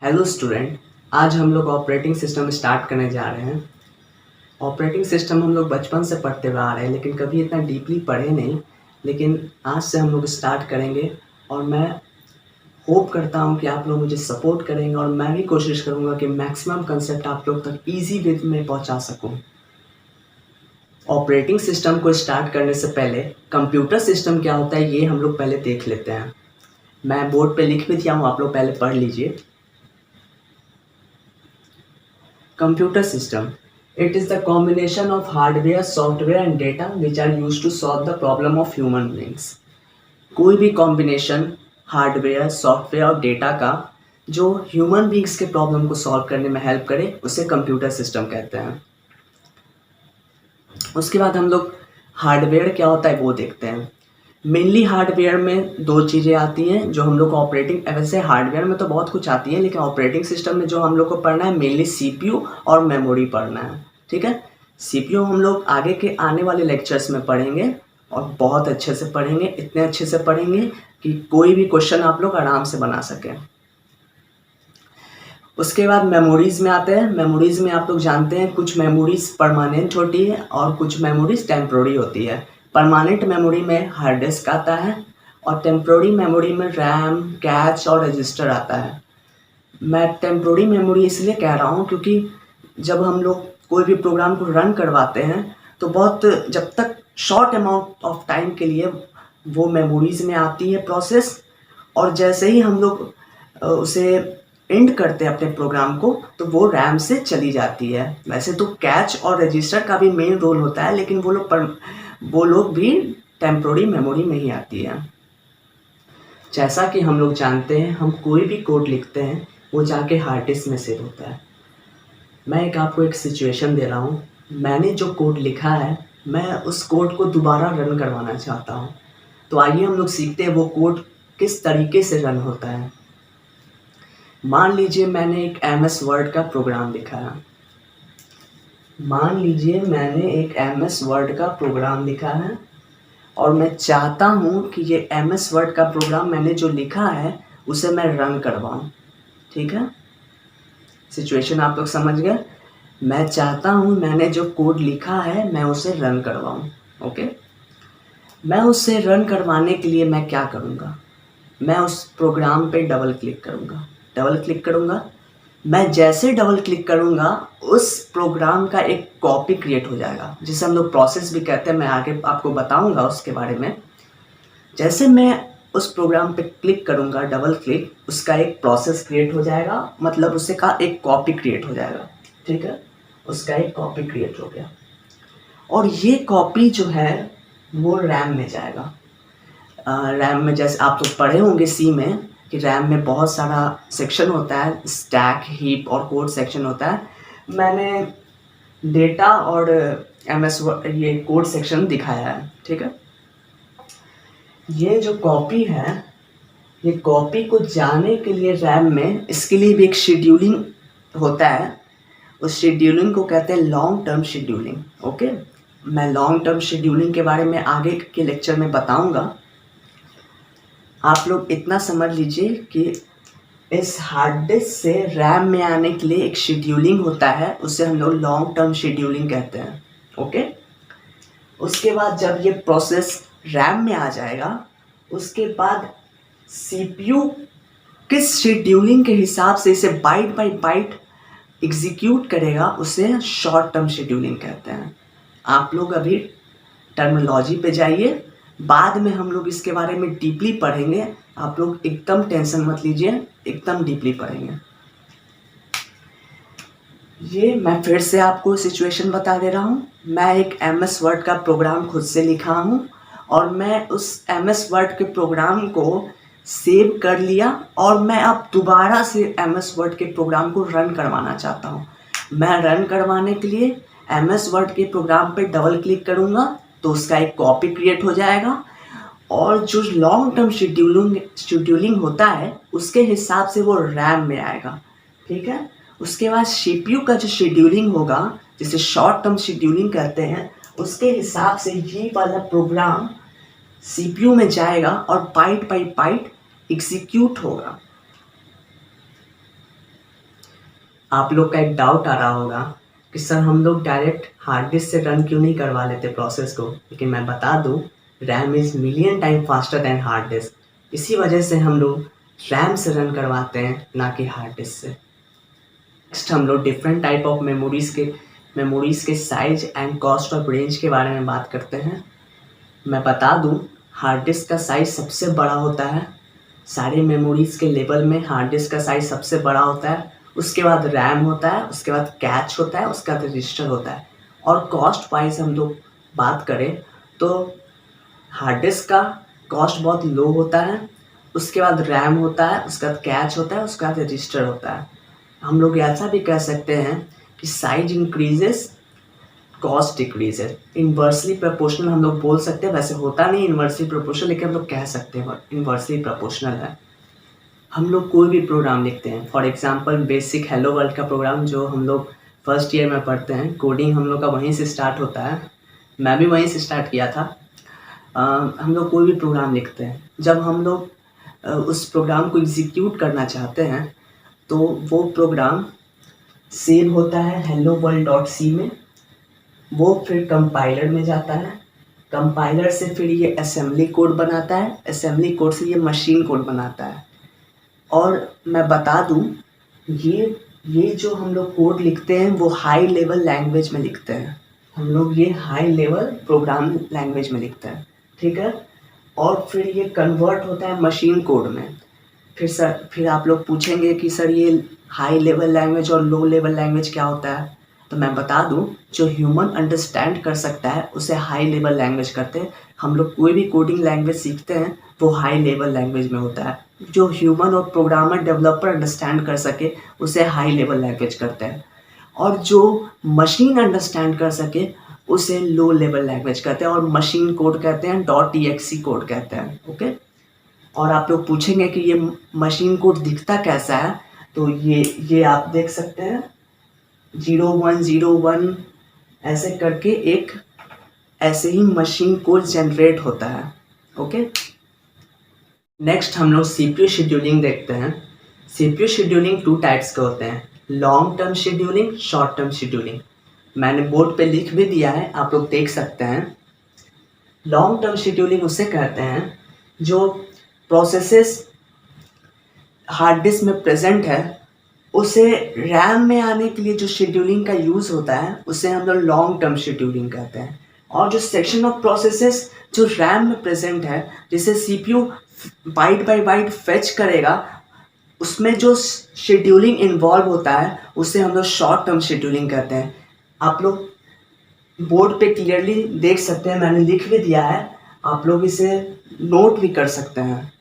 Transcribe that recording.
Hello student. आज हम लोग ऑपरेटिंग सिस्टम स्टार्ट करने जा रहे हैं। ऑपरेटिंग सिस्टम हम लोग बचपन से पढ़ते हुए आ रहे हैं, लेकिन कभी इतना डीपली पढ़े नहीं। लेकिन आज से हम लोग स्टार्ट करेंगे और मैं होप करता हूँ कि आप लोग मुझे सपोर्ट करेंगे और मैं भी कोशिश करूँगा कि मैक्सिमम कंसेप्ट आप लोग तक ईजी वे में पहुँचा सकूँ। ऑपरेटिंग सिस्टम को स्टार्ट करने से पहले कंप्यूटर सिस्टम क्या होता है ये हम लोग पहले देख लेते हैं। मैं बोर्ड पे लिख भी दिया हूँ, आप लोग पहले पढ़ लीजिए। Computer system. It is the combination of hardware, software and data which are used to solve the problem of human beings. कोई भी कॉम्बिनेशन हार्डवेयर, सॉफ्टवेयर और डेटा का जो ह्यूमन बींग्स के प्रॉब्लम को सॉल्व करने में हेल्प करे उसे कंप्यूटर सिस्टम कहते हैं। उसके बाद हम लोग हार्डवेयर क्या होता है वो देखते हैं। मेनली हार्डवेयर में दो चीज़ें आती हैं जो हम लोग को ऑपरेटिंग, वैसे हार्डवेयर में तो बहुत कुछ आती है लेकिन ऑपरेटिंग सिस्टम में जो हम लोग को पढ़ना है मेनली सीपीयू और मेमोरी पढ़ना है। ठीक है, सीपीयू हम लोग आगे के आने वाले लेक्चर्स में पढ़ेंगे और बहुत अच्छे से पढ़ेंगे, इतने अच्छे से पढ़ेंगे कि कोई भी क्वेश्चन आप लोग आराम से बना सकें। उसके बाद मेमोरीज़ में आते हैं। मेमोरीज़ में आप लोग जानते हैं कुछ मेमोरीज़ परमानेंट होती है और कुछ मेमोरीज़ टेम्प्रोरी होती है। परमानेंट मेमोरी में हार्ड डिस्क आता है और टेम्प्रोरी मेमोरी में रैम, कैच और रजिस्टर आता है। मैं टेम्प्रोरी मेमोरी इसलिए कह रहा हूँ क्योंकि जब हम लोग कोई भी प्रोग्राम को रन करवाते हैं तो बहुत जब तक शॉर्ट अमाउंट ऑफ टाइम के लिए वो मेमोरीज़ में आती है प्रोसेस, और जैसे ही हम लोग उसे एंड करते हैं अपने प्रोग्राम को तो वो रैम से चली जाती है। वैसे तो कैच और रजिस्टर का भी मेन रोल होता है लेकिन वो लोग भी टेम्प्रोरी मेमोरी में ही आती है। जैसा कि हम लोग जानते हैं हम कोई भी कोड लिखते हैं वो जाके हार्ड डिस्क में सेव होता है। मैं आपको एक सिचुएशन दे रहा हूँ। मैंने जो कोड लिखा है मैं उस कोड को दोबारा रन करवाना चाहता हूँ। तो आइए हम लोग सीखते हैं वो कोड किस तरीके से रन होता है। मान लीजिए मैंने एक MS वर्ड का प्रोग्राम लिखा है। और मैं चाहता हूँ कि ये MS वर्ड का प्रोग्राम मैंने जो लिखा है उसे मैं रन करवाऊँ। ठीक है, सिचुएशन आप लोग समझ गए। मैं चाहता हूँ मैंने जो कोड लिखा है मैं उसे रन करवाऊँ। ओके, मैं उसे रन करवाने के लिए मैं क्या करूँगा, मैं उस प्रोग्राम पे डबल क्लिक करूँगा। मैं जैसे डबल क्लिक करूँगा उस प्रोग्राम का एक कॉपी क्रिएट हो जाएगा जिसे हम लोग प्रोसेस भी कहते हैं। मैं आगे आपको बताऊँगा उसके बारे में। जैसे मैं उस प्रोग्राम पे क्लिक करूँगा डबल क्लिक, उसका एक प्रोसेस क्रिएट हो जाएगा, मतलब उसे का एक कॉपी क्रिएट हो जाएगा। ठीक है, उसका एक कॉपी क्रिएट हो गया और ये कॉपी जो है वो रैम में जाएगा। रैम में जैसे आप लोग पढ़े होंगे सी में कि रैम में बहुत सारा सेक्शन होता है, स्टैक, हीप और कोड सेक्शन होता है। मैंने डेटा और MS ये कोड सेक्शन दिखाया है। ठीक है, ये जो कॉपी है, ये कॉपी को जाने के लिए रैम में इसके लिए भी एक शेड्यूलिंग होता है। उस शेड्यूलिंग को कहते हैं लॉन्ग टर्म शेड्यूलिंग। ओके, मैं लॉन्ग टर्म शेड्यूलिंग के बारे में आगे के लेक्चर में बताऊंगा। आप लोग इतना समझ लीजिए कि इस हार्ड डिस्क से रैम में आने के लिए एक शेड्यूलिंग होता है, उसे हम लोग लॉन्ग टर्म शेड्यूलिंग कहते हैं। ओके, उसके बाद जब ये प्रोसेस रैम में आ जाएगा उसके बाद CPU किस शेड्यूलिंग के हिसाब से इसे बाइट बाय बाइट एग्जीक्यूट करेगा उसे शॉर्ट टर्म शेड्यूलिंग कहते हैं। आप लोग अभी टर्मिनोलॉजी पे जाइए, बाद में हम लोग इसके बारे में डीपली पढ़ेंगे। आप लोग एकदम टेंशन मत लीजिए, एकदम डीपली पढ़ेंगे। ये मैं फिर से आपको सिचुएशन बता दे रहा हूँ। मैं एक MS वर्ड का प्रोग्राम खुद से लिखा हूँ और मैं उस MS वर्ड के प्रोग्राम को सेव कर लिया और मैं अब दोबारा से MS वर्ड के प्रोग्राम को रन करवाना चाहता हूँ। मैं रन करवाने के लिए MS वर्ड के प्रोग्राम पे डबल क्लिक करूँगा तो उसका एक कॉपी क्रिएट हो जाएगा और जो लॉन्ग टर्म शेड्यूलिंग होता है उसके हिसाब से वो रैम में आएगा। ठीक है, उसके बाद CPU का जो शेड्यूलिंग होगा जिसे शॉर्ट टर्म शेड्यूलिंग कहते हैं, उसके हिसाब से ये वाला प्रोग्राम CPU में जाएगा और बाइट बाय बाइट एग्जीक्यूट होगा। आप लोग का एक डाउट आ रहा होगा कि सर हम लोग डायरेक्ट हार्ड डिस्क से रन क्यों नहीं करवा लेते प्रोसेस को, लेकिन मैं बता दूं RAM is million time faster than hard disk. इसी वजह से हम लोग रैम से रन करवाते हैं, ना कि हार्ड डिस्क से। नेक्स्ट हम लोग डिफरेंट टाइप ऑफ मेमोरीज़ के size and cost of range के बारे में बात करते हैं। मैं बता दूं हार्ड डिस्क का साइज़ सबसे बड़ा होता है, सारे मेमोरीज़ के लेवल में हार्ड डिस्क का साइज़ सबसे बड़ा होता है। उसके बाद रैम होता है, उसके बाद कैच होता है, उसके बाद रजिस्टर होता है। और कॉस्ट वाइज हम लोग बात करें तो हार्ड डिस्क का कॉस्ट बहुत लो होता है, उसके बाद रैम होता है, उसके बाद कैच होता है, उसके बाद रजिस्टर होता है। हम लोग ऐसा भी कह सकते हैं कि size increases cost decreases, inversely proportional हम लोग बोल सकते हैं। वैसे होता नहीं इन्वर्सली प्रोपोर्शनल, लेकिन हम लोग कह सकते हैं इन्वर्सली प्रोपोर्शनल है। हम लोग कोई भी प्रोग्राम लिखते हैं, for example basic hello world का प्रोग्राम जो हम लोग फर्स्ट ईयर में पढ़ते हैं, कोडिंग हम लोग का वहीं से स्टार्ट होता है, मैं भी वहीं से स्टार्ट किया था। हम लोग कोई भी प्रोग्राम लिखते हैं, जब हम लोग उस प्रोग्राम को एग्जीक्यूट करना चाहते हैं तो वो प्रोग्राम सेव होता है hello world.c में, वो फिर कंपाइलर में जाता है, कंपाइलर से फिर ये असेंबली कोड बनाता है, असेंबली कोड से ये मशीन कोड बनाता है। और मैं बता दूं ये जो हम लोग कोड लिखते हैं वो हाई लेवल लैंग्वेज में लिखते हैं, हम लोग ये हाई लेवल प्रोग्राम लैंग्वेज में लिखते हैं, ठीक है। और फिर ये कन्वर्ट होता है मशीन कोड में। फिर आप लोग पूछेंगे कि सर ये हाई लेवल लैंग्वेज और लो लेवल लैंग्वेज क्या होता है, तो मैं बता दूं जो ह्यूमन अंडरस्टैंड कर सकता है उसे हाई लेवल लैंग्वेज कहते हैं। हम लोग कोई भी कोडिंग लैंग्वेज सीखते हैं वो हाई लेवल लैंग्वेज में होता है, जो ह्यूमन और प्रोग्रामर डेवलपर अंडरस्टैंड कर सके उसे हाई लेवल लैंग्वेज करते हैं, और जो मशीन अंडरस्टैंड कर सके उसे लो लेवल लैंग्वेज कहते हैं, और मशीन कोड कहते हैं, .exe कोड कहते हैं, ओके। और आप लोग पूछेंगे कि ये मशीन कोड दिखता कैसा है, तो ये आप देख सकते हैं 0101 ऐसे करके एक ऐसे ही मशीन कोड जनरेट होता है, ओके। नेक्स्ट हम लोग सीपीयू शेड्यूलिंग देखते हैं। सीपीयू शेड्यूलिंग 2 टाइप्स के होते हैं, long term scheduling, short term scheduling. मैंने बोर्ड पे लिख भी दिया है, आप लोग देख सकते हैं। लॉन्ग टर्म शेड्यूलिंग उसे कहते हैं जो प्रोसेसेस हार्ड डिस्क में प्रेजेंट है उसे रैम में आने के लिए जो शेड्यूलिंग का यूज़ होता है उसे हम लोग लॉन्ग टर्म शेड्यूलिंग कहते हैं। और जो सेक्शन ऑफ प्रोसेसेस जो रैम में प्रेजेंट है, जिसे CPU byte by byte fetch करेगा, उसमें जो शेड्यूलिंग इन्वॉल्व होता है उसे हम लोग शॉर्ट टर्म शेड्यूलिंग कहते हैं। आप लोग बोर्ड पे क्लियरली देख सकते हैं, मैंने लिख भी दिया है, आप लोग इसे नोट भी कर सकते हैं।